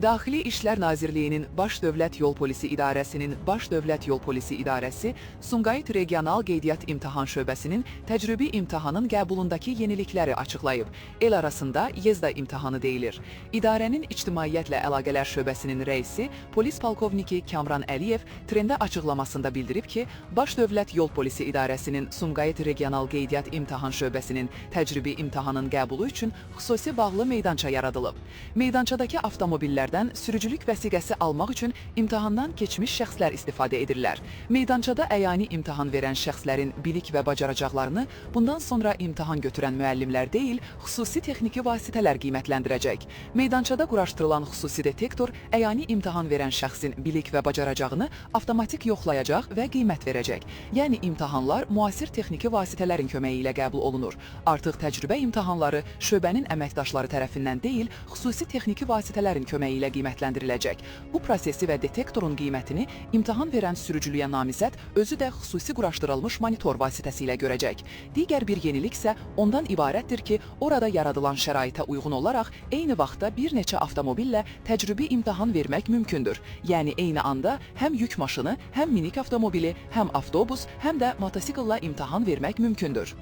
Daxili İşlər Nazirliyinin Baş Dövlət Yol Polisi İdarəsinin Baş Dövlət Yol Polisi İdarəsi Sumqayıt Regional Qeydiyyat İmtahan Şöbəsinin təcrübi imtahanın qəbulundakı yenilikləri açıqlayıb. El arasında Yezda imtahanı deyilir. İdarənin İctimaiyyətlə Əlaqələr Şöbəsinin rəisi polis polkovniki Kamran Əliyev trendə açıqlamasında bildirib ki, Baş Dövlət Yol Polisi İdarəsinin Sumqayıt Regional Qeydiyyat İmtahan Şöbəsinin təcrübi imtahanın qəbulu üçün xüsusi bağlı meydança yaradılıb. Meydançadakı avtomobillər sürücülük vəsiqəsi almaq üçün imtahandan keçmiş şəxslər istifadə edirlər. Meydançada əyani imtahan verən şəxslərin bilik və bacaracaqlarını bundan sonra imtahan götürən müəllimlər deyil, xüsusi texniki vasitələr qiymətləndirəcək. Meydançada quraşdırılan xüsusi detektor əyani imtahan verən şəxsin bilik və bacaracağını avtomatik yoxlayacaq və qiymət verəcək. Yəni imtahanlar müasir texniki vasitələrin köməyi ilə qəbul olunur. Artıq təcrübə imtahanları şöbənin əməkdaşları tərəfindən deyil, xüsusi texniki vasitələrin köməyi ilə qiymətləndiriləcək. Bu prosesi və detektorun qiymətini imtahan verən sürücülüyə namizəd özü də xüsusi quraşdırılmış monitor vasitəsilə görəcək. Digər bir yenilik isə ondan ibarətdir ki, orada yaradılan şəraitə uyğun olaraq eyni vaxtda bir neçə avtomobillə təcrübi imtahan vermək mümkündür. Yəni eyni anda həm yük maşını, həm minik avtomobili, həm avtobus, həm də motosikllə imtahan vermək mümkündür.